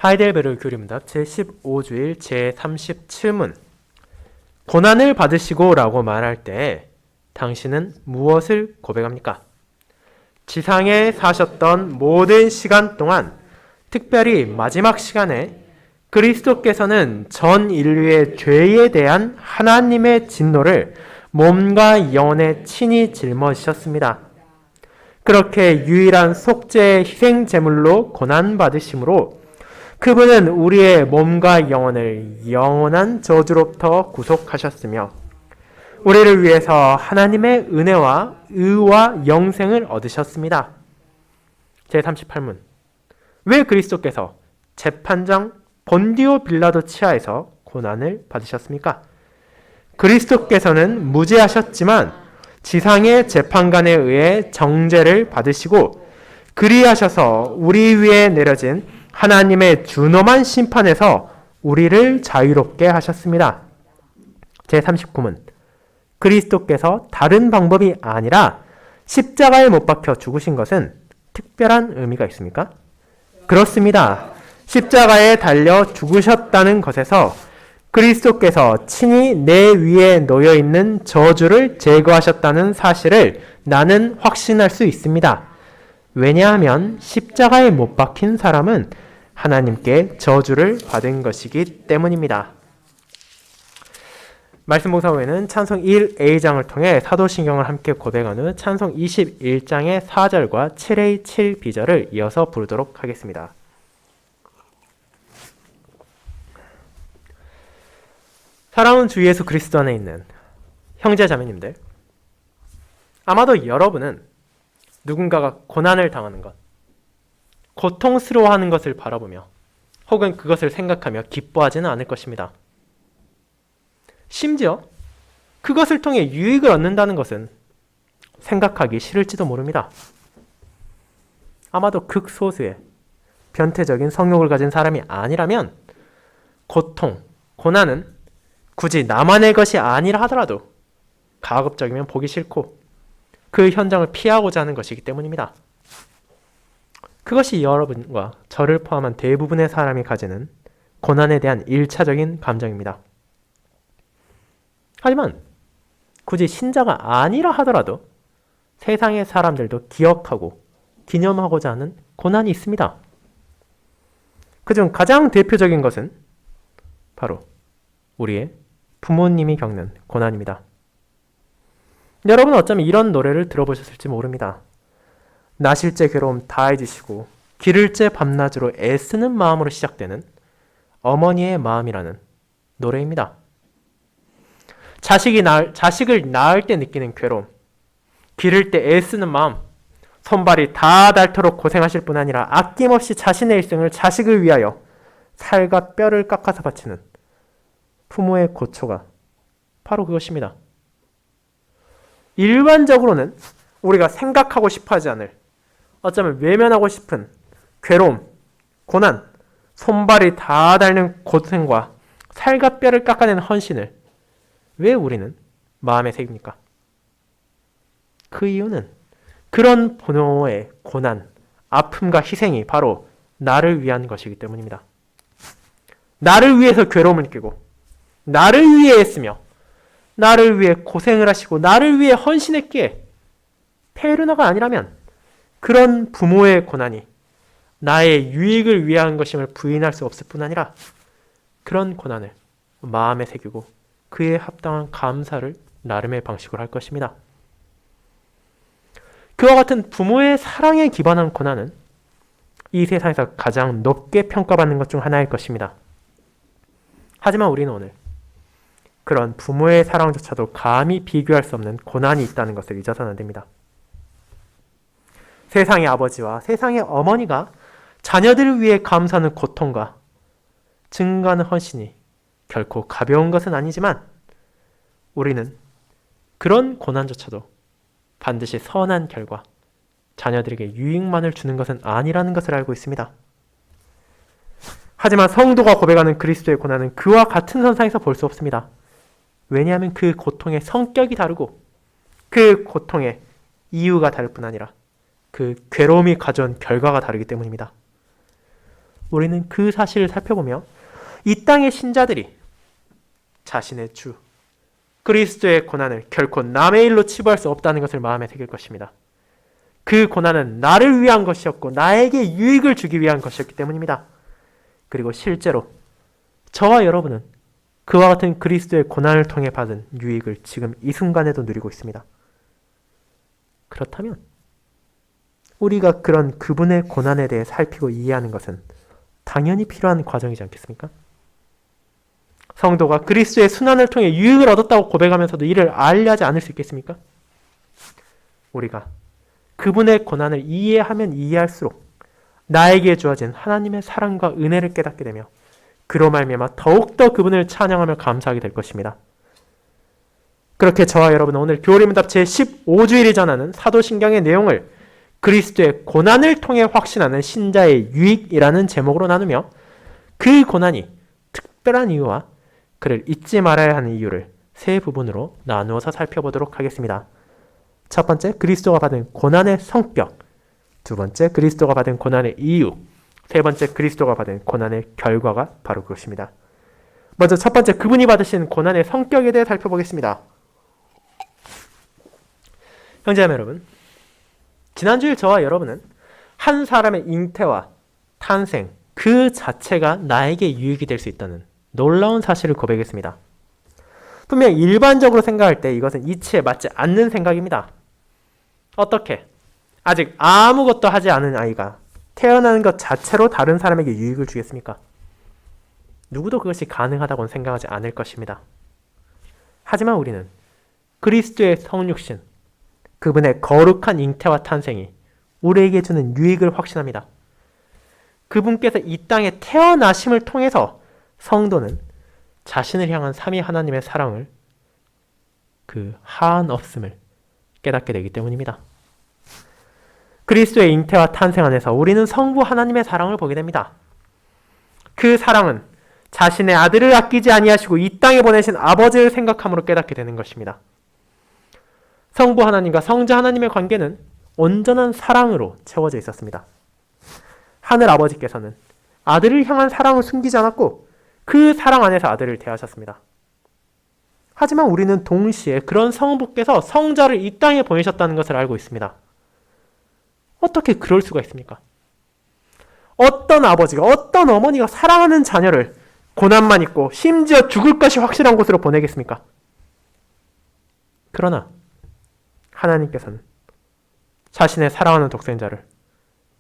하이델베르 교리문답 제15주일 제37문 고난을 받으시고 라고 말할 때 당신은 무엇을 고백합니까? 지상에 사셨던 모든 시간 동안 특별히 마지막 시간에 그리스도께서는 전 인류의 죄에 대한 하나님의 진노를 몸과 영혼에 친히 짊어지셨습니다. 그렇게 유일한 속죄의 희생 제물로 고난받으심으로 그분은 우리의 몸과 영혼을 영원한 저주로부터 구속하셨으며 우리를 위해서 하나님의 은혜와 의와 영생을 얻으셨습니다. 제38문 왜 그리스도께서 재판장 본디오 빌라도 치하에서 고난을 받으셨습니까? 그리스도께서는 무죄하셨지만 지상의 재판관에 의해 정죄를 받으시고 그리하셔서 우리 위에 내려진 하나님의 준엄한 심판에서 우리를 자유롭게 하셨습니다. 제39문 그리스도께서 다른 방법이 아니라 십자가에 못 박혀 죽으신 것은 특별한 의미가 있습니까? 그렇습니다. 십자가에 달려 죽으셨다는 것에서 그리스도께서 친히 내 위에 놓여있는 저주를 제거하셨다는 사실을 나는 확신할 수 있습니다. 왜냐하면 십자가에 못 박힌 사람은 하나님께 저주를 받은 것이기 때문입니다. 말씀 봉사 후에는 찬송 1A장을 통해 사도신경을 함께 고백한 후 찬송 21장의 4절과 7A 7B절을 이어서 부르도록 하겠습니다. 사랑하는 주 예수 그리스도 안에 있는 형제 자매님들, 아마도 여러분은 누군가가 고난을 당하는 것, 고통스러워하는 것을 바라보며 혹은 그것을 생각하며 기뻐하지는 않을 것입니다. 심지어 그것을 통해 유익을 얻는다는 것은 생각하기 싫을지도 모릅니다. 아마도 극소수의 변태적인 성욕을 가진 사람이 아니라면 고통, 고난은 굳이 나만의 것이 아니라 하더라도 가급적이면 보기 싫고 그 현장을 피하고자 하는 것이기 때문입니다. 그것이 여러분과 저를 포함한 대부분의 사람이 가지는 고난에 대한 1차적인 감정입니다. 하지만 굳이 신자가 아니라 하더라도 세상의 사람들도 기억하고 기념하고자 하는 고난이 있습니다. 그중 가장 대표적인 것은 바로 우리의 부모님이 겪는 고난입니다. 여러분은 어쩌면 이런 노래를 들어보셨을지 모릅니다. 나실제 괴로움 다 잊으시고 기를제 밤낮으로 애쓰는 마음으로 시작되는 어머니의 마음이라는 노래입니다. 자식을 낳을 때 느끼는 괴로움, 기를 때 애쓰는 마음, 손발이 다 닳도록 고생하실 뿐 아니라 아낌없이 자신의 일생을 자식을 위하여 살과 뼈를 깎아서 바치는 부모의 고초가 바로 그것입니다. 일반적으로는 우리가 생각하고 싶어하지 않을, 어쩌면 외면하고 싶은 괴로움, 고난, 손발이 다 닳는 고생과 살과 뼈를 깎아내는 헌신을 왜 우리는 마음에 새깁니까? 그 이유는 그런 부모의 고난, 아픔과 희생이 바로 나를 위한 것이기 때문입니다. 나를 위해서 괴로움을 느끼고 나를 위해 했으며 나를 위해 고생을 하시고 나를 위해 헌신했기에 페르나가 아니라면 그런 부모의 고난이 나의 유익을 위한 것임을 부인할 수 없을 뿐 아니라 그런 고난을 마음에 새기고 그에 합당한 감사를 나름의 방식으로 할 것입니다. 그와 같은 부모의 사랑에 기반한 고난은 이 세상에서 가장 높게 평가받는 것 중 하나일 것입니다. 하지만 우리는 오늘 그런 부모의 사랑조차도 감히 비교할 수 없는 고난이 있다는 것을 잊어서는 안 됩니다. 세상의 아버지와 세상의 어머니가 자녀들을 위해 감사하는 고통과 증거하는 헌신이 결코 가벼운 것은 아니지만 우리는 그런 고난조차도 반드시 선한 결과, 자녀들에게 유익만을 주는 것은 아니라는 것을 알고 있습니다. 하지만 성도가 고백하는 그리스도의 고난은 그와 같은 선상에서 볼 수 없습니다. 왜냐하면 그 고통의 성격이 다르고 그 고통의 이유가 다를 뿐 아니라 그 괴로움이 가져온 결과가 다르기 때문입니다. 우리는 그 사실을 살펴보며 이 땅의 신자들이 자신의 주 그리스도의 고난을 결코 남의 일로 치부할 수 없다는 것을 마음에 새길 것입니다. 그 고난은 나를 위한 것이었고 나에게 유익을 주기 위한 것이었기 때문입니다. 그리고 실제로 저와 여러분은 그와 같은 그리스도의 고난을 통해 받은 유익을 지금 이 순간에도 누리고 있습니다. 그렇다면 우리가 그런 그분의 고난에 대해 살피고 이해하는 것은 당연히 필요한 과정이지 않겠습니까? 성도가 그리스도의 순환을 통해 유익을 얻었다고 고백하면서도 이를 알리하지 않을 수 있겠습니까? 우리가 그분의 고난을 이해하면 이해할수록 나에게 주어진 하나님의 사랑과 은혜를 깨닫게 되며 그로 말미암아 더욱더 그분을 찬양하며 감사하게 될 것입니다. 그렇게 저와 여러분은 오늘 교리문답 제15주일이 전하는 사도신경의 내용을 그리스도의 고난을 통해 확신하는 신자의 유익이라는 제목으로 나누며 그 고난이 특별한 이유와 그를 잊지 말아야 하는 이유를 세 부분으로 나누어서 살펴보도록 하겠습니다. 첫 번째, 그리스도가 받은 고난의 성격. 두 번째, 그리스도가 받은 고난의 이유. 세 번째, 그리스도가 받은 고난의 결과가 바로 그것입니다. 먼저 첫 번째, 그분이 받으신 고난의 성격에 대해 살펴보겠습니다. 형제자매 여러분, 지난주에 저와 여러분은 한 사람의 잉태와 탄생 그 자체가 나에게 유익이 될 수 있다는 놀라운 사실을 고백했습니다. 분명 일반적으로 생각할 때 이것은 이치에 맞지 않는 생각입니다. 어떻게? 아직 아무것도 하지 않은 아이가 태어나는 것 자체로 다른 사람에게 유익을 주겠습니까? 누구도 그것이 가능하다고는 생각하지 않을 것입니다. 하지만 우리는 그리스도의 성육신, 그분의 거룩한 잉태와 탄생이 우리에게 주는 유익을 확신합니다. 그분께서 이 땅에 태어나심을 통해서 성도는 자신을 향한 삼위 하나님의 사랑을 그 한없음을 깨닫게 되기 때문입니다. 그리스도의 잉태와 탄생 안에서 우리는 성부 하나님의 사랑을 보게 됩니다. 그 사랑은 자신의 아들을 아끼지 아니하시고 이 땅에 보내신 아버지를 생각함으로 깨닫게 되는 것입니다. 성부 하나님과 성자 하나님의 관계는 온전한 사랑으로 채워져 있었습니다. 하늘 아버지께서는 아들을 향한 사랑을 숨기지 않았고 그 사랑 안에서 아들을 대하셨습니다. 하지만 우리는 동시에 그런 성부께서 성자를 이 땅에 보내셨다는 것을 알고 있습니다. 어떻게 그럴 수가 있습니까? 어떤 아버지가, 어떤 어머니가 사랑하는 자녀를 고난만 있고 심지어 죽을 것이 확실한 곳으로 보내겠습니까? 그러나 하나님께서는 자신의 사랑하는 독생자를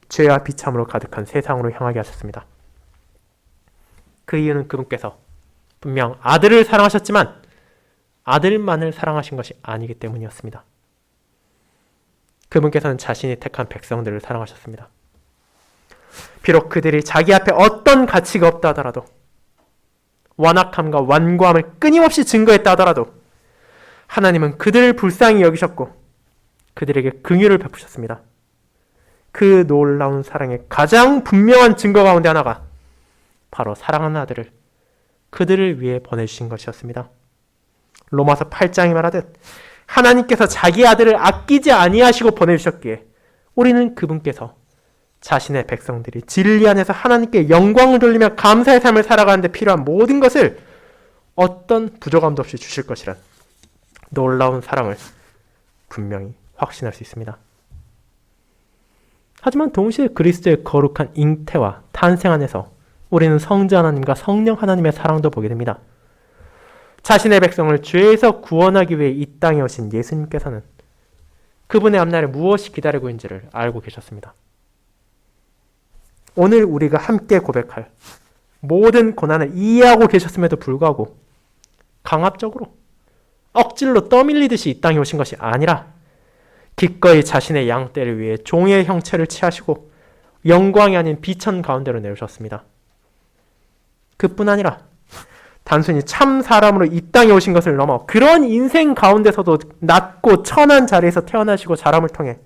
죄와 비참으로 가득한 세상으로 향하게 하셨습니다. 그 이유는 그분께서 분명 아들을 사랑하셨지만 아들만을 사랑하신 것이 아니기 때문이었습니다. 그분께서는 자신이 택한 백성들을 사랑하셨습니다. 비록 그들이 자기 앞에 어떤 가치가 없다 하더라도, 완악함과 완고함을 끊임없이 증거했다 하더라도 하나님은 그들을 불쌍히 여기셨고 그들에게 긍휼을 베푸셨습니다. 그 놀라운 사랑의 가장 분명한 증거 가운데 하나가 바로 사랑하는 아들을 그들을 위해 보내주신 것이었습니다. 로마서 8장이 말하듯 하나님께서 자기 아들을 아끼지 아니하시고 보내주셨기에 우리는 그분께서 자신의 백성들이 진리 안에서 하나님께 영광을 돌리며 감사의 삶을 살아가는 데 필요한 모든 것을 어떤 부족함도 없이 주실 것이란 놀라운 사랑을 분명히 확신할 수 있습니다. 하지만 동시에 그리스도의 거룩한 잉태와 탄생 안에서 우리는 성자 하나님과 성령 하나님의 사랑도 보게 됩니다. 자신의 백성을 죄에서 구원하기 위해 이 땅에 오신 예수님께서는 그분의 앞날에 무엇이 기다리고 있는지를 알고 계셨습니다. 오늘 우리가 함께 고백할 모든 고난을 이해하고 계셨음에도 불구하고 강압적으로 억질로 떠밀리듯이 이 땅에 오신 것이 아니라 기꺼이 자신의 양떼를 위해 종의 형체를 취하시고 영광이 아닌 비천 가운데로 내오셨습니다. 그뿐 아니라 단순히 참 사람으로 이 땅에 오신 것을 넘어 그런 인생 가운데서도 낮고 천한 자리에서 태어나시고 자람을 통해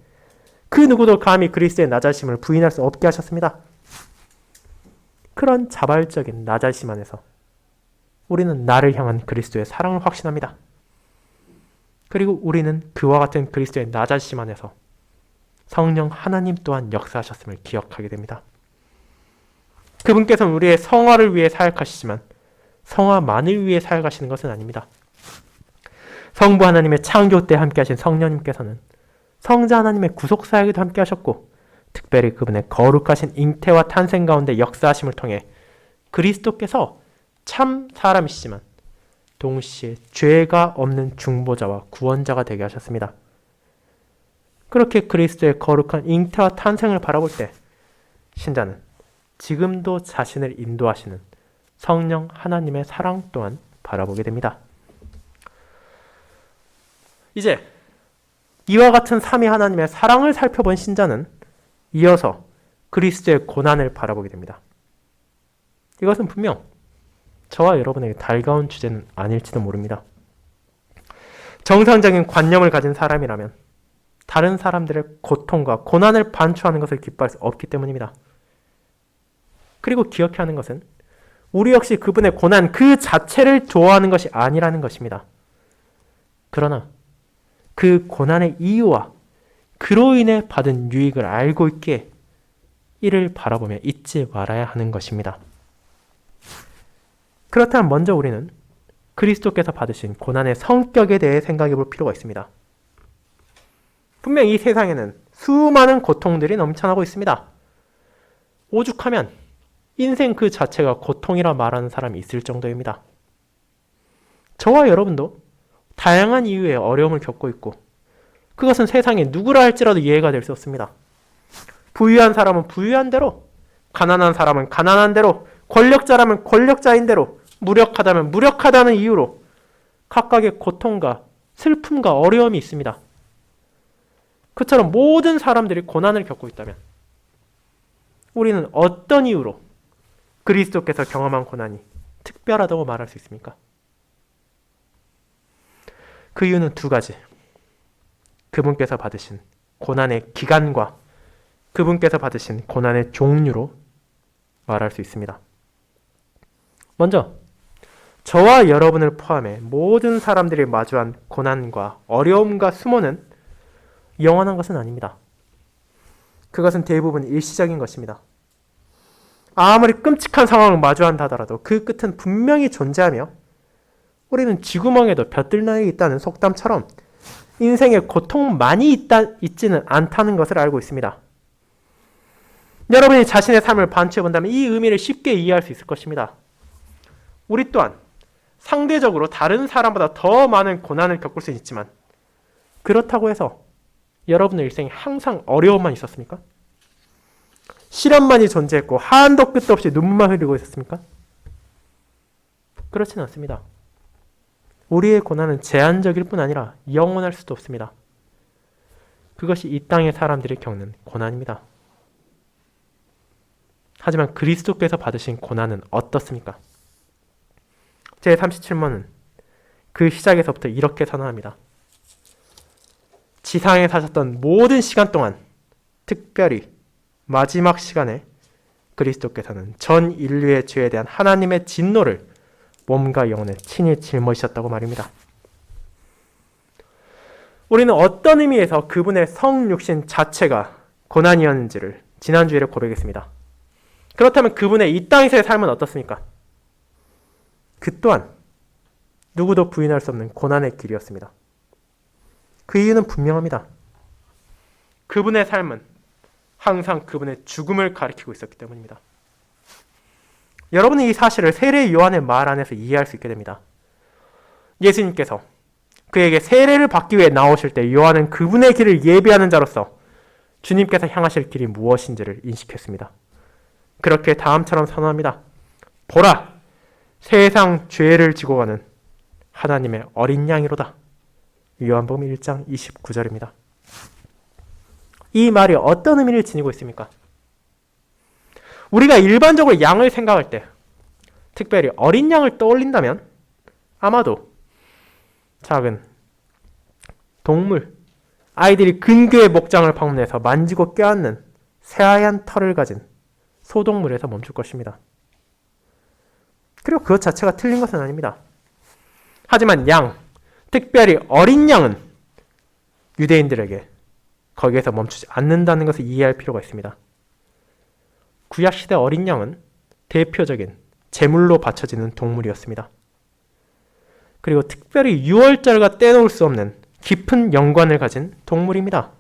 그 누구도 감히 그리스도의 낮아심을 부인할 수 없게 하셨습니다. 그런 자발적인 낮아심 안에서 우리는 나를 향한 그리스도의 사랑을 확신합니다. 그리고 우리는 그와 같은 그리스도의 낮아심 안에서 성령 하나님 또한 역사하셨음을 기억하게 됩니다. 그분께서는 우리의 성화를 위해 사역하시지만 성화만을 위해 사역하시는 것은 아닙니다. 성부 하나님의 창조 때 함께 하신 성령님께서는 성자 하나님의 구속사역에도 함께 하셨고 특별히 그분의 거룩하신 잉태와 탄생 가운데 역사하심을 통해 그리스도께서 참 사람이시지만 동시에 죄가 없는 중보자와 구원자가 되게 하셨습니다. 그렇게 그리스도의 거룩한 잉태와 탄생을 바라볼 때 신자는 지금도 자신을 인도하시는 성령 하나님의 사랑 또한 바라보게 됩니다. 이제 이와 같은 삼위 하나님의 사랑을 살펴본 신자는 이어서 그리스도의 고난을 바라보게 됩니다. 이것은 분명 저와 여러분에게 달가운 주제는 아닐지도 모릅니다. 정상적인 관념을 가진 사람이라면 다른 사람들의 고통과 고난을 반추하는 것을 기뻐할 수 없기 때문입니다. 그리고 기억해야 하는 것은 우리 역시 그분의 고난 그 자체를 좋아하는 것이 아니라는 것입니다. 그러나 그 고난의 이유와 그로 인해 받은 유익을 알고 있기에 이를 바라보며 잊지 말아야 하는 것입니다. 그렇다면 먼저 우리는 그리스도께서 받으신 고난의 성격에 대해 생각해 볼 필요가 있습니다. 분명 이 세상에는 수많은 고통들이 넘쳐나고 있습니다. 오죽하면 인생 그 자체가 고통이라 말하는 사람이 있을 정도입니다. 저와 여러분도 다양한 이유의 어려움을 겪고 있고 그것은 세상에 누구라 할지라도 이해가 될 수 없습니다. 부유한 사람은 부유한 대로, 가난한 사람은 가난한 대로, 권력자라면 권력자인 대로, 무력하다면 무력하다는 이유로 각각의 고통과 슬픔과 어려움이 있습니다. 그처럼 모든 사람들이 고난을 겪고 있다면 우리는 어떤 이유로 그리스도께서 경험한 고난이 특별하다고 말할 수 있습니까? 그 이유는 두 가지. 그분께서 받으신 고난의 기간과 그분께서 받으신 고난의 종류로 말할 수 있습니다. 먼저 저와 여러분을 포함해 모든 사람들이 마주한 고난과 어려움과 수모는 영원한 것은 아닙니다. 그것은 대부분 일시적인 것입니다. 아무리 끔찍한 상황을 마주한다 하더라도 그 끝은 분명히 존재하며 우리는 쥐구멍에도 벼뜰나이 있다는 속담처럼 인생에 고통만이 있지는 않다는 것을 알고 있습니다. 여러분이 자신의 삶을 반추해 본다면 이 의미를 쉽게 이해할 수 있을 것입니다. 우리 또한 상대적으로 다른 사람보다 더 많은 고난을 겪을 수 있지만 그렇다고 해서 여러분의 일생에 항상 어려움만 있었습니까? 시련만이 존재했고 한도 끝도 없이 눈물만 흘리고 있었습니까? 그렇지는 않습니다. 우리의 고난은 제한적일 뿐 아니라 영원할 수도 없습니다. 그것이 이 땅의 사람들이 겪는 고난입니다. 하지만 그리스도께서 받으신 고난은 어떻습니까? 제37문은 그 시작에서부터 이렇게 선언합니다. 지상에 사셨던 모든 시간 동안 특별히 마지막 시간에 그리스도께서는 전 인류의 죄에 대한 하나님의 진노를 몸과 영혼에 친히 짊어지셨다고 말입니다. 우리는 어떤 의미에서 그분의 성육신 자체가 고난이었는지를 지난주에 고백했습니다. 그렇다면 그분의 이 땅에서의 삶은 어떻습니까? 그 또한 누구도 부인할 수 없는 고난의 길이었습니다. 그 이유는 분명합니다. 그분의 삶은 항상 그분의 죽음을 가리키고 있었기 때문입니다. 여러분은 이 사실을 세례 요한의 말 안에서 이해할 수 있게 됩니다. 예수님께서 그에게 세례를 받기 위해 나오실 때 요한은 그분의 길을 예비하는 자로서 주님께서 향하실 길이 무엇인지를 인식했습니다. 그렇게 다음처럼 선언합니다. 보라! 세상 죄를 지고 가는 하나님의 어린 양이로다. 요한복음 1장 29절입니다. 이 말이 어떤 의미를 지니고 있습니까? 우리가 일반적으로 양을 생각할 때, 특별히 어린 양을 떠올린다면 아마도 작은 동물, 아이들이 근교의 목장을 방문해서 만지고 껴안는 새하얀 털을 가진 소동물에서 멈출 것입니다. 그리고 그것 자체가 틀린 것은 아닙니다. 하지만 양, 특별히 어린 양은 유대인들에게 거기에서 멈추지 않는다는 것을 이해할 필요가 있습니다. 구약시대 어린 양은 대표적인 제물로 바쳐지는 동물이었습니다. 그리고 특별히 유월절과 떼놓을 수 없는 깊은 연관을 가진 동물입니다.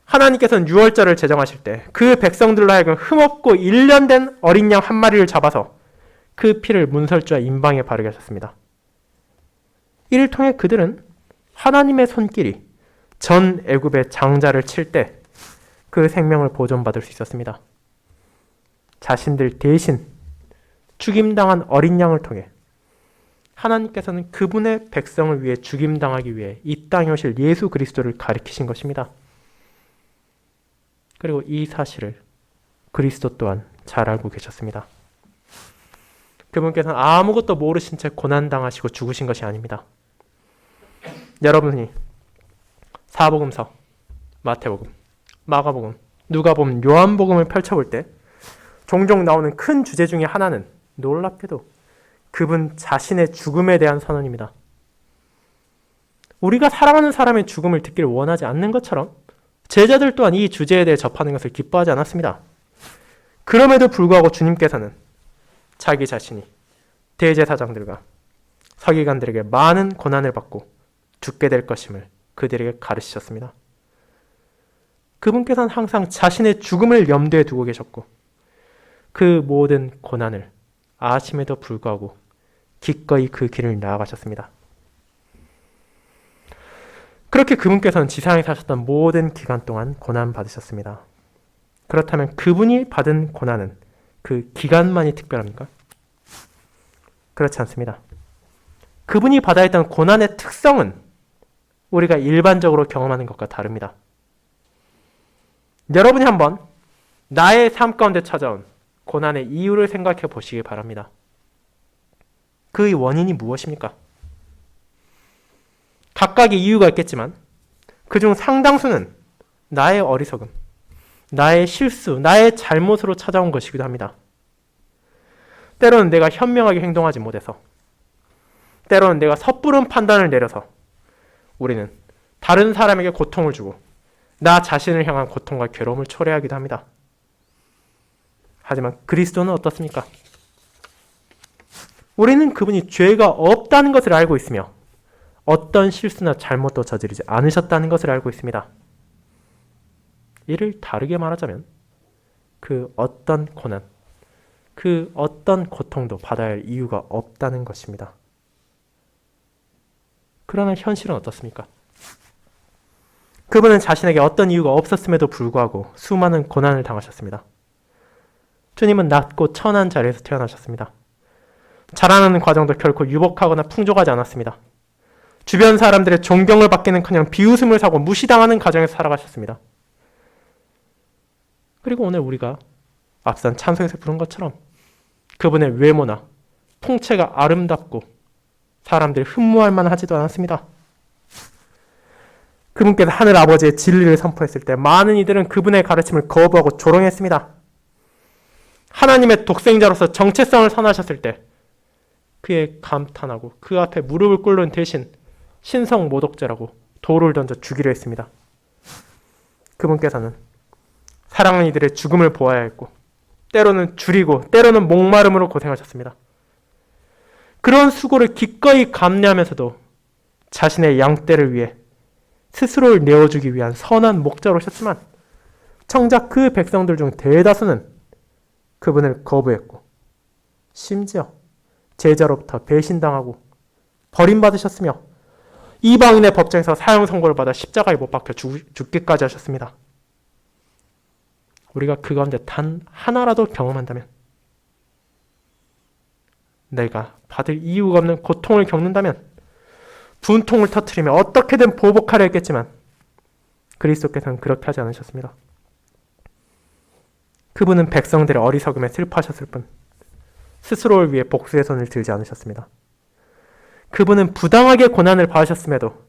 하나님께서는 유월절을 제정하실 때 그 백성들로 하여금 흠없고 일련된 어린 양 한 마리를 잡아서 그 피를 문설주와 임방에 바르게 하셨습니다. 이를 통해 그들은 하나님의 손길이 전 애굽의 장자를 칠 때 그 생명을 보존받을 수 있었습니다. 자신들 대신 죽임당한 어린 양을 통해 하나님께서는 그분의 백성을 위해 죽임당하기 위해 이 땅에 오실 예수 그리스도를 가리키신 것입니다. 그리고 이 사실을 그리스도 또한 잘 알고 계셨습니다. 그분께서는 아무것도 모르신 채 고난당하시고 죽으신 것이 아닙니다. 여러분이 사복음서, 마태복음, 마가복음, 누가복음, 요한복음을 펼쳐볼 때 종종 나오는 큰 주제 중에 하나는 놀랍게도 그분 자신의 죽음에 대한 선언입니다. 우리가 사랑하는 사람의 죽음을 듣기를 원하지 않는 것처럼 제자들 또한 이 주제에 대해 접하는 것을 기뻐하지 않았습니다. 그럼에도 불구하고 주님께서는 자기 자신이 대제사장들과 서기관들에게 많은 고난을 받고 죽게 될 것임을 그들에게 가르치셨습니다. 그분께서는 항상 자신의 죽음을 염두에 두고 계셨고 그 모든 고난을 아심에도 불구하고 기꺼이 그 길을 나아가셨습니다. 그렇게 그분께서는 지상에 사셨던 모든 기간 동안 고난 받으셨습니다. 그렇다면 그분이 받은 고난은 그 기간만이 특별합니까? 그렇지 않습니다. 그분이 받아야 했던 고난의 특성은 우리가 일반적으로 경험하는 것과 다릅니다. 여러분이 한번 나의 삶 가운데 찾아온 고난의 이유를 생각해 보시기 바랍니다. 그 원인이 무엇입니까? 각각의 이유가 있겠지만 그중 상당수는 나의 어리석음, 나의 실수, 나의 잘못으로 찾아온 것이기도 합니다. 때로는 내가 현명하게 행동하지 못해서, 때로는 내가 섣부른 판단을 내려서 우리는 다른 사람에게 고통을 주고 나 자신을 향한 고통과 괴로움을 초래하기도 합니다. 하지만 그리스도는 어떻습니까? 우리는 그분이 죄가 없다는 것을 알고 있으며 어떤 실수나 잘못도 저지르지 않으셨다는 것을 알고 있습니다. 이를 다르게 말하자면 그 어떤 고난, 그 어떤 고통도 받아야 할 이유가 없다는 것입니다. 그러나 현실은 어떻습니까? 그분은 자신에게 어떤 이유가 없었음에도 불구하고 수많은 고난을 당하셨습니다. 주님은 낮고 천한 자리에서 태어나셨습니다. 자라나는 과정도 결코 유복하거나 풍족하지 않았습니다. 주변 사람들의 존경을 받기는커녕 비웃음을 사고 무시당하는 가정에서 살아가셨습니다. 그리고 오늘 우리가 앞선 찬송에서 부른 것처럼 그분의 외모나 풍채가 아름답고 사람들이 흠모할 만하지도 않았습니다. 그분께서 하늘 아버지의 진리를 선포했을 때 많은 이들은 그분의 가르침을 거부하고 조롱했습니다. 하나님의 독생자로서 정체성을 선하셨을 때 그의 감탄하고 그 앞에 무릎을 꿇는 대신 신성 모독죄라고 돌을 던져 죽이려 했습니다. 그분께서는 사랑하는 이들의 죽음을 보아야 했고 때로는 줄이고 때로는 목마름으로 고생하셨습니다. 그런 수고를 기꺼이 감내하면서도 자신의 양떼를 위해 스스로를 내어주기 위한 선한 목자로 오셨지만 정작 그 백성들 중 대다수는 그분을 거부했고 심지어 제자로부터 배신당하고 버림받으셨으며 이방인의 법정에서 사형 선고를 받아 십자가에 못 박혀 죽기까지 하셨습니다. 우리가 그 가운데 단 하나라도 경험한다면, 내가 받을 이유가 없는 고통을 겪는다면 분통을 터뜨리며 어떻게든 보복하려 했겠지만 그리스도께서는 그렇게 하지 않으셨습니다. 그분은 백성들의 어리석음에 슬퍼하셨을 뿐 스스로를 위해 복수의 손을 들지 않으셨습니다. 그분은 부당하게 고난을 받으셨음에도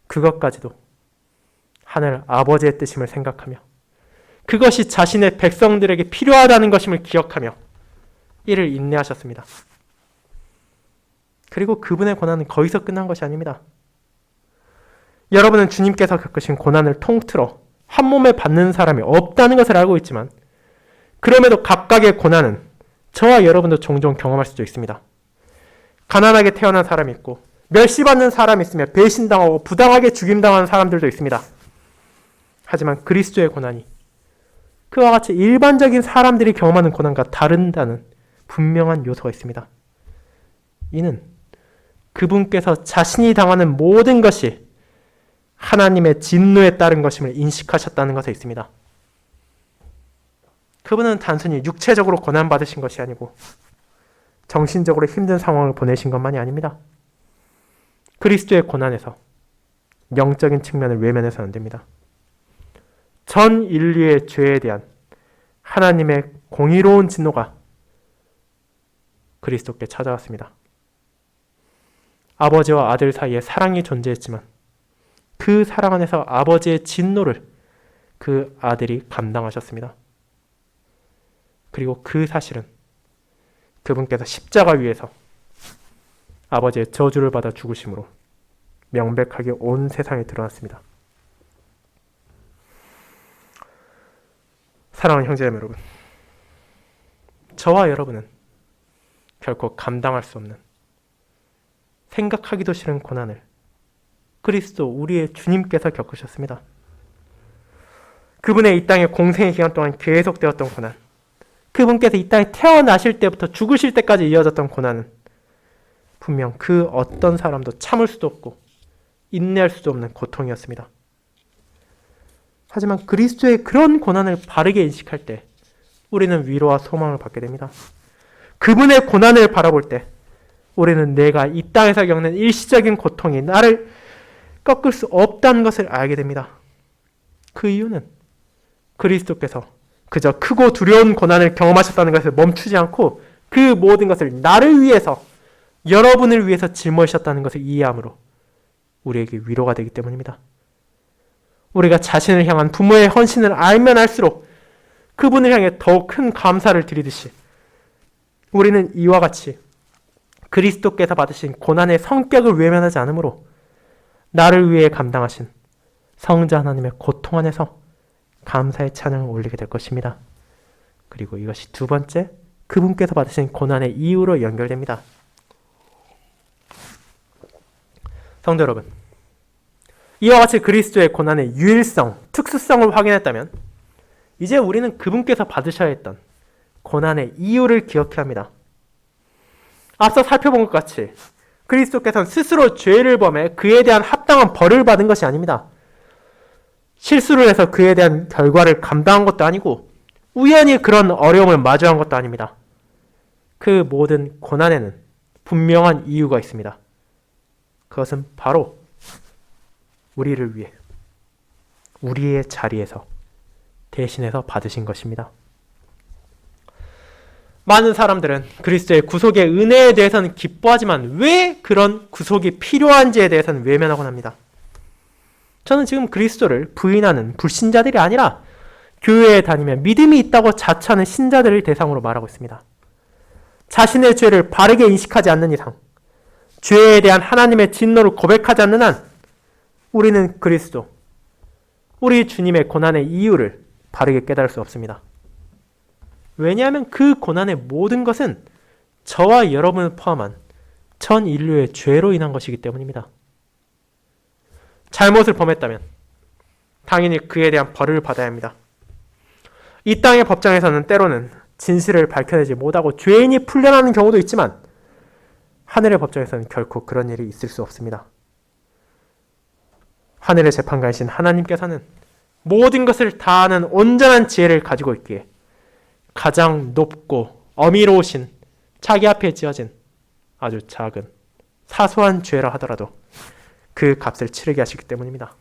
그것까지도 하늘 아버지의 뜻임을 생각하며 그것이 자신의 백성들에게 필요하다는 것임을 기억하며 이를 인내하셨습니다. 그리고 그분의 고난은 거기서 끝난 것이 아닙니다. 여러분은 주님께서 겪으신 고난을 통틀어 한 몸에 받는 사람이 없다는 것을 알고 있지만 그럼에도 각각의 고난은 저와 여러분도 종종 경험할 수도 있습니다. 가난하게 태어난 사람이 있고 멸시받는 사람이 있으며 배신당하고 부당하게 죽임당하는 사람들도 있습니다. 하지만 그리스도의 고난이 그와 같이 일반적인 사람들이 경험하는 고난과 다른다는 분명한 요소가 있습니다. 이는 그분께서 자신이 당하는 모든 것이 하나님의 진노에 따른 것임을 인식하셨다는 것에 있습니다. 그분은 단순히 육체적으로 고난받으신 것이 아니고 정신적으로 힘든 상황을 보내신 것만이 아닙니다. 그리스도의 고난에서 영적인 측면을 외면해서는 안 됩니다. 전 인류의 죄에 대한 하나님의 공의로운 진노가 그리스도께 찾아왔습니다. 아버지와 아들 사이에 사랑이 존재했지만 그 사랑 안에서 아버지의 진노를 그 아들이 감당하셨습니다. 그리고 그 사실은 그분께서 십자가 위에서 아버지의 저주를 받아 죽으심으로 명백하게 온 세상에 드러났습니다. 사랑하는 형제자매 여러분, 저와 여러분은 결코 감당할 수 없는 생각하기도 싫은 고난을 그리스도 우리의 주님께서 겪으셨습니다. 그분의 이 땅의 공생의 기간 동안 계속되었던 고난, 그분께서 이 땅에 태어나실 때부터 죽으실 때까지 이어졌던 고난은 분명 그 어떤 사람도 참을 수도 없고 인내할 수도 없는 고통이었습니다. 하지만 그리스도의 그런 고난을 바르게 인식할 때 우리는 위로와 소망을 받게 됩니다. 그분의 고난을 바라볼 때 우리는 내가 이 땅에서 겪는 일시적인 고통이 나를 꺾을 수 없다는 것을 알게 됩니다. 그 이유는 그리스도께서 그저 크고 두려운 고난을 경험하셨다는 것을 멈추지 않고 그 모든 것을 나를 위해서, 여러분을 위해서 짊어지셨다는 것을 이해함으로 우리에게 위로가 되기 때문입니다. 우리가 자신을 향한 부모의 헌신을 알면 알수록 그분을 향해 더욱 큰 감사를 드리듯이 우리는 이와 같이 그리스도께서 받으신 고난의 성격을 외면하지 않으므로 나를 위해 감당하신 성자 하나님의 고통 안에서 감사의 찬양을 올리게 될 것입니다. 그리고 이것이 두 번째, 그분께서 받으신 고난의 이유로 연결됩니다. 성도 여러분, 이와 같이 그리스도의 고난의 유일성, 특수성을 확인했다면 이제 우리는 그분께서 받으셔야 했던 고난의 이유를 기억해야 합니다. 앞서 살펴본 것 같이 그리스도께서는 스스로 죄를 범해 그에 대한 합당한 벌을 받은 것이 아닙니다. 실수를 해서 그에 대한 결과를 감당한 것도 아니고 우연히 그런 어려움을 마주한 것도 아닙니다. 그 모든 고난에는 분명한 이유가 있습니다. 그것은 바로 우리를 위해 우리의 자리에서 대신해서 받으신 것입니다. 많은 사람들은 그리스도의 구속의 은혜에 대해서는 기뻐하지만 왜 그런 구속이 필요한지에 대해서는 외면하곤 합니다. 저는 지금 그리스도를 부인하는 불신자들이 아니라 교회에 다니며 믿음이 있다고 자처하는 신자들을 대상으로 말하고 있습니다. 자신의 죄를 바르게 인식하지 않는 이상, 죄에 대한 하나님의 진노를 고백하지 않는 한 우리는 그리스도, 우리 주님의 고난의 이유를 바르게 깨달을 수 없습니다. 왜냐하면 그 고난의 모든 것은 저와 여러분을 포함한 전 인류의 죄로 인한 것이기 때문입니다. 잘못을 범했다면 당연히 그에 대한 벌을 받아야 합니다. 이 땅의 법정에서는 때로는 진실을 밝혀내지 못하고 죄인이 풀려나는 경우도 있지만 하늘의 법정에서는 결코 그런 일이 있을 수 없습니다. 하늘의 재판관이신 하나님께서는 모든 것을 다 아는 온전한 지혜를 가지고 있기에 가장 높고 어미로우신 자기 앞에 지어진 아주 작은 사소한 죄라 하더라도 그 값을 치르게 하시기 때문입니다.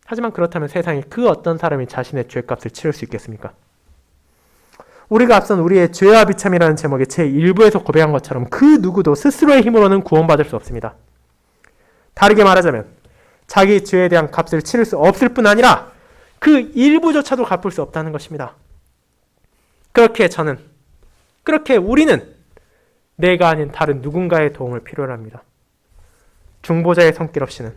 하지만 그렇다면 세상에 그 어떤 사람이 자신의 죄값을 치를 수 있겠습니까? 우리가 앞선 우리의 죄와 비참이라는 제목의 제1부에서 고백한 것처럼 그 누구도 스스로의 힘으로는 구원받을 수 없습니다. 다르게 말하자면 자기 죄에 대한 값을 치를 수 없을 뿐 아니라 그 일부조차도 갚을 수 없다는 것입니다. 그렇게 우리는 내가 아닌 다른 누군가의 도움을 필요로 합니다. 중보자의 손길 없이는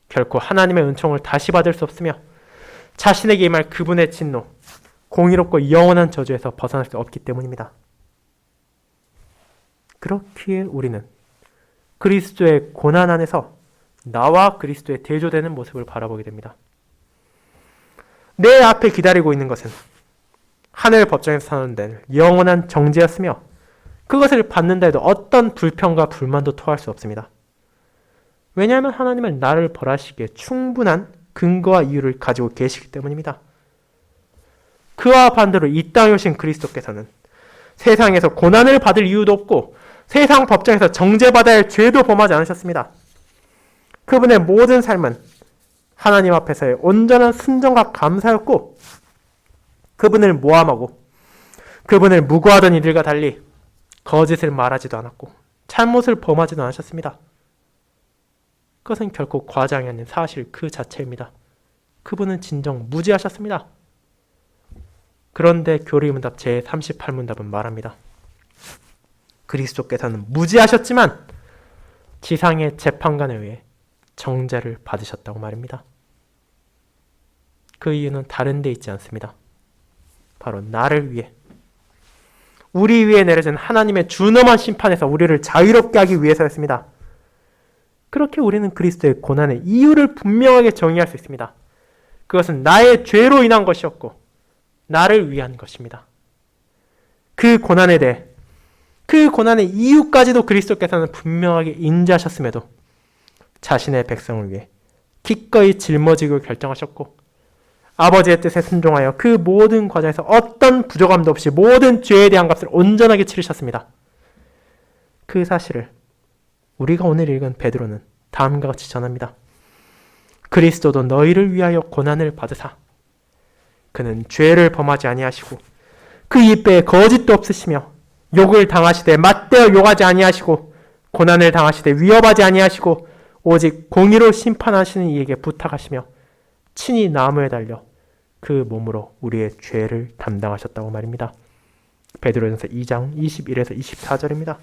결코 하나님의 은총을 다시 받을 수 없으며 자신에게 임할 그분의 진노, 공의롭고 영원한 저주에서 벗어날 수 없기 때문입니다. 그렇기에 우리는 그리스도의 고난 안에서 나와 그리스도의 대조되는 모습을 바라보게 됩니다. 내 앞에 기다리고 있는 것은 하늘 법정에서 선언된 영원한 정죄였으며 그것을 받는다 해도 어떤 불평과 불만도 토할 수 없습니다. 왜냐하면 하나님은 나를 벌하시기에 충분한 근거와 이유를 가지고 계시기 때문입니다. 그와 반대로 이 땅에 오신 그리스도께서는 세상에서 고난을 받을 이유도 없고 세상 법정에서 정죄받아야 할 죄도 범하지 않으셨습니다. 그분의 모든 삶은 하나님 앞에서의 온전한 순종과 감사였고 그분을 모함하고 그분을 무고하던 이들과 달리 거짓을 말하지도 않았고 잘못을 범하지도 않으셨습니다. 그것은 결코 과장이 아닌 사실 그 자체입니다. 그분은 진정 무지하셨습니다. 그런데 교리문답 제38문답은 말합니다. 그리스도께서는 무지하셨지만 지상의 재판관에 의해 정죄를 받으셨다고 말입니다. 그 이유는 다른 데 있지 않습니다. 바로 나를 위해, 우리 위에 내려진 하나님의 준엄한 심판에서 우리를 자유롭게 하기 위해서였습니다. 그렇게 우리는 그리스도의 고난의 이유를 분명하게 정의할 수 있습니다. 그것은 나의 죄로 인한 것이었고 나를 위한 것입니다. 그 고난에 대해, 그 고난의 이유까지도 그리스도께서는 분명하게 인지하셨음에도 자신의 백성을 위해 기꺼이 짊어지고 결정하셨고 아버지의 뜻에 순종하여 그 모든 과정에서 어떤 부족함도 없이 모든 죄에 대한 값을 온전하게 치르셨습니다. 그 사실을 우리가 오늘 읽은 베드로는 다음과 같이 전합니다. 그리스도도 너희를 위하여 고난을 받으사 그는 죄를 범하지 아니하시고 그 입에 거짓도 없으시며 욕을 당하시되 맞대어 욕하지 아니하시고 고난을 당하시되 위협하지 아니하시고 오직 공의로 심판하시는 이에게 부탁하시며 친히 나무에 달려 그 몸으로 우리의 죄를 담당하셨다고 말입니다. 베드로전서 2장 21에서 24절입니다.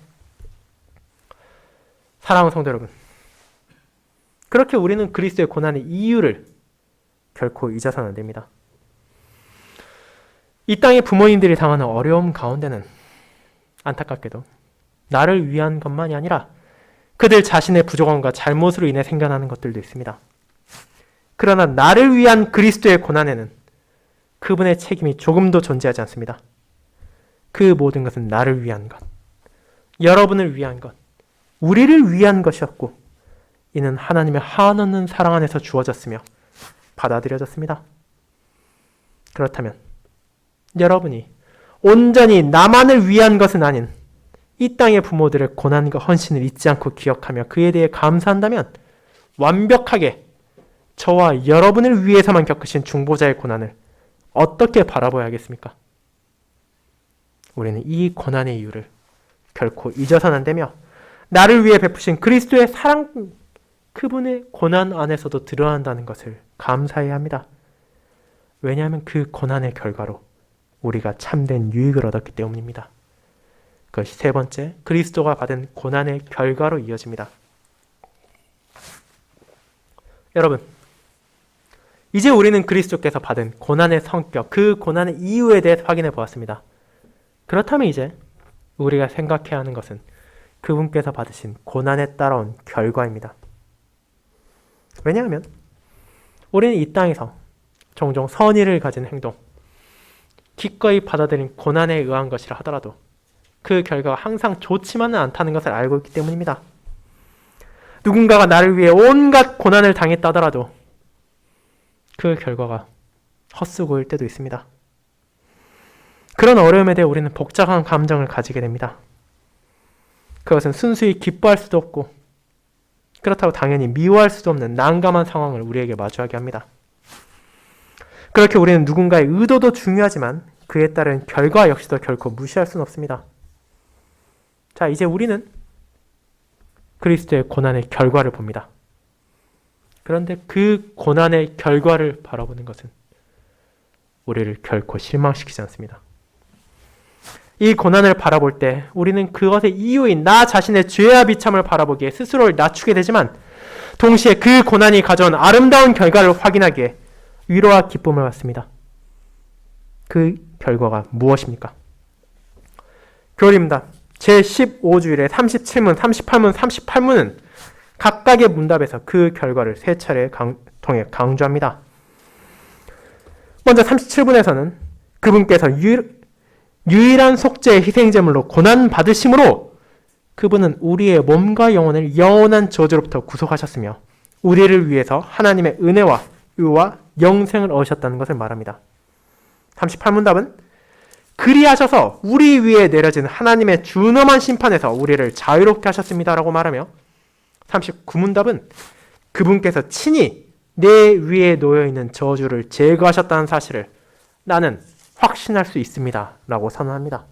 사랑하는 성도 여러분, 그렇게 우리는 그리스도의 고난의 이유를 결코 잊어서는 안 됩니다. 이 땅의 부모님들이 당하는 어려움 가운데는 안타깝게도 나를 위한 것만이 아니라 그들 자신의 부족함과 잘못으로 인해 생겨나는 것들도 있습니다. 그러나 나를 위한 그리스도의 고난에는 그분의 책임이 조금도 존재하지 않습니다. 그 모든 것은 나를 위한 것, 여러분을 위한 것, 우리를 위한 것이었고 이는 하나님의 한없는 사랑 안에서 주어졌으며 받아들여졌습니다. 그렇다면 여러분이 온전히 나만을 위한 것은 아닌 이 땅의 부모들의 고난과 헌신을 잊지 않고 기억하며 그에 대해 감사한다면 완벽하게 저와 여러분을 위해서만 겪으신 중보자의 고난을 어떻게 바라봐야겠습니까? 우리는 이 고난의 이유를 결코 잊어서는 안 되며 나를 위해 베푸신 그리스도의 사랑, 그분의 고난 안에서도 드러난다는 것을 감사해야 합니다. 왜냐하면 그 고난의 결과로 우리가 참된 유익을 얻었기 때문입니다. 그것이 세 번째, 그리스도가 받은 고난의 결과로 이어집니다. 여러분, 이제 우리는 그리스도께서 받은 고난의 성격, 그 고난의 이유에 대해 확인해 보았습니다. 그렇다면 이제 우리가 생각해야 하는 것은 그분께서 받으신 고난에 따라온 결과입니다. 왜냐하면 우리는 이 땅에서 종종 선의를 가진 행동, 기꺼이 받아들인 고난에 의한 것이라 하더라도 그 결과가 항상 좋지만은 않다는 것을 알고 있기 때문입니다. 누군가가 나를 위해 온갖 고난을 당했다 하더라도 그 결과가 헛수고일 때도 있습니다. 그런 어려움에 대해 우리는 복잡한 감정을 가지게 됩니다. 그것은 순수히 기뻐할 수도 없고 그렇다고 당연히 미워할 수도 없는 난감한 상황을 우리에게 마주하게 합니다. 그렇게 우리는 누군가의 의도도 중요하지만 그에 따른 결과 역시도 결코 무시할 수는 없습니다. 자, 이제 우리는 그리스도의 고난의 결과를 봅니다. 그런데 그 고난의 결과를 바라보는 것은 우리를 결코 실망시키지 않습니다. 이 고난을 바라볼 때 우리는 그것의 이유인 나 자신의 죄와 비참을 바라보기에 스스로를 낮추게 되지만 동시에 그 고난이 가져온 아름다운 결과를 확인하기에 위로와 기쁨을 받습니다. 그 결과가 무엇입니까? 교리입니다. 제15주일에 37문, 38문, 38문은 각각의 문답에서 그 결과를 세 차례 통해 강조합니다. 먼저 37분에서는 그분께서 유일한 속죄의 희생제물로 고난받으심으로 그분은 우리의 몸과 영혼을 영원한 저주로부터 구속하셨으며 우리를 위해서 하나님의 은혜와 의와 영생을 얻으셨다는 것을 말합니다. 38문답은 그리하셔서 우리 위에 내려진 하나님의 준엄한 심판에서 우리를 자유롭게 하셨습니다라고 말하며 39문답은 그분께서 친히 내 위에 놓여있는 저주를 제거하셨다는 사실을 나는 확신할 수 있습니다 라고 선언합니다.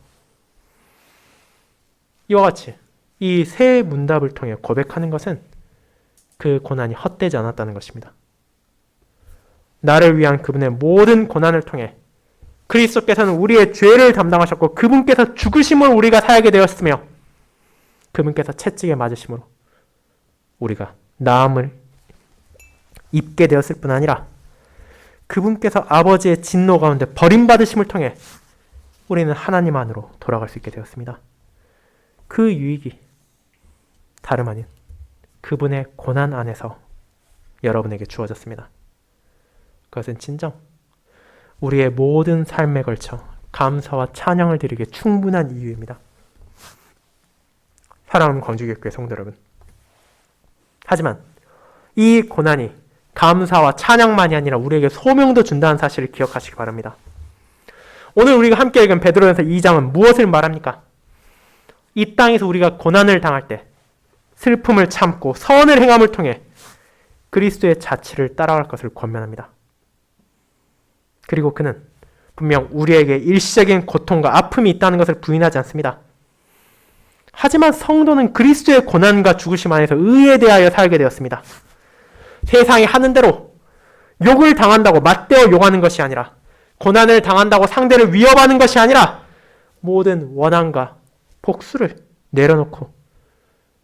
이와 같이 이 세 문답을 통해 고백하는 것은 그 고난이 헛되지 않았다는 것입니다. 나를 위한 그분의 모든 고난을 통해 그리스도께서는 우리의 죄를 담당하셨고 그분께서 죽으심으로 우리가 살게 되었으며 그분께서 채찍에 맞으심으로 우리가 나음을 입게 되었을 뿐 아니라 그분께서 아버지의 진노 가운데 버림받으심을 통해 우리는 하나님 안으로 돌아갈 수 있게 되었습니다. 그 유익이 다름 아닌 그분의 고난 안에서 여러분에게 주어졌습니다. 그것은 진정 우리의 모든 삶에 걸쳐 감사와 찬양을 드리기에 충분한 이유입니다. 사랑하는 광주교회 성도 여러분, 하지만 이 고난이 감사와 찬양만이 아니라 우리에게 소명도 준다는 사실을 기억하시기 바랍니다. 오늘 우리가 함께 읽은 베드로전서 2장은 무엇을 말합니까? 이 땅에서 우리가 고난을 당할 때 슬픔을 참고 선을 행함을 통해 그리스도의 자취를 따라갈 것을 권면합니다. 그리고 그는 분명 우리에게 일시적인 고통과 아픔이 있다는 것을 부인하지 않습니다. 하지만 성도는 그리스도의 고난과 죽으심 안에서 의에 대하여 살게 되었습니다. 세상이 하는 대로 욕을 당한다고 맞대어 욕하는 것이 아니라 고난을 당한다고 상대를 위협하는 것이 아니라 모든 원한과 복수를 내려놓고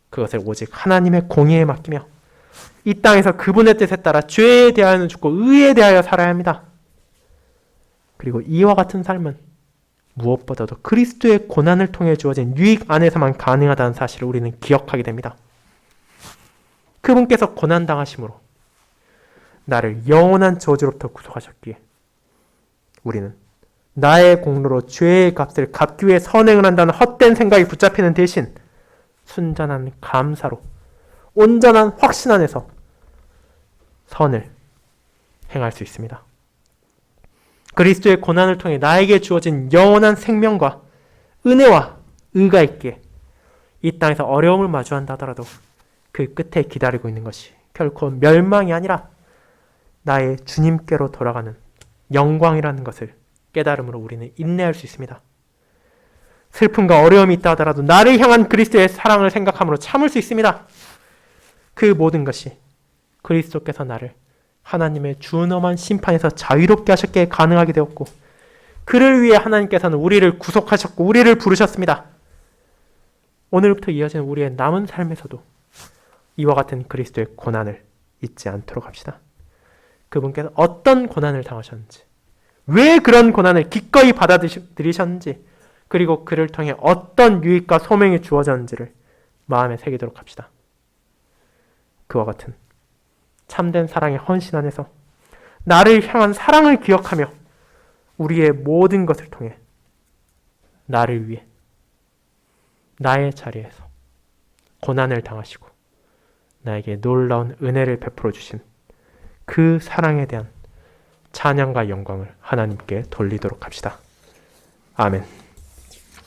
그것을 오직 하나님의 공의에 맡기며 이 땅에서 그분의 뜻에 따라 죄에 대하여는 죽고 의에 대하여 살아야 합니다. 그리고 이와 같은 삶은 무엇보다도 그리스도의 고난을 통해 주어진 유익 안에서만 가능하다는 사실을 우리는 기억하게 됩니다. 그분께서 고난당하심으로 나를 영원한 저주로부터 구속하셨기에 우리는 나의 공로로 죄의 값을 갚기 위해 선행을 한다는 헛된 생각이 붙잡히는 대신 순전한 감사로 온전한 확신 안에서 선을 행할 수 있습니다. 그리스도의 고난을 통해 나에게 주어진 영원한 생명과 은혜와 의가 있기에 이 땅에서 어려움을 마주한다 하더라도 그 끝에 기다리고 있는 것이 결코 멸망이 아니라 나의 주님께로 돌아가는 영광이라는 것을 깨달음으로 우리는 인내할 수 있습니다. 슬픔과 어려움이 있다 하더라도 나를 향한 그리스도의 사랑을 생각함으로 참을 수 있습니다. 그 모든 것이 그리스도께서 나를 하나님의 준엄한 심판에서 자유롭게 하셨기에 가능하게 되었고 그를 위해 하나님께서는 우리를 구속하셨고 우리를 부르셨습니다. 오늘부터 이어지는 우리의 남은 삶에서도 이와 같은 그리스도의 고난을 잊지 않도록 합시다. 그분께서 어떤 고난을 당하셨는지, 왜 그런 고난을 기꺼이 받아들이셨는지, 그리고 그를 통해 어떤 유익과 소명이 주어졌는지를 마음에 새기도록 합시다. 그와 같은 참된 사랑의 헌신 안에서 나를 향한 사랑을 기억하며 우리의 모든 것을 통해 나를 위해 나의 자리에서 고난을 당하시고 나에게 놀라운 은혜를 베풀어 주신 그 사랑에 대한 찬양과 영광을 하나님께 돌리도록 합시다. 아멘.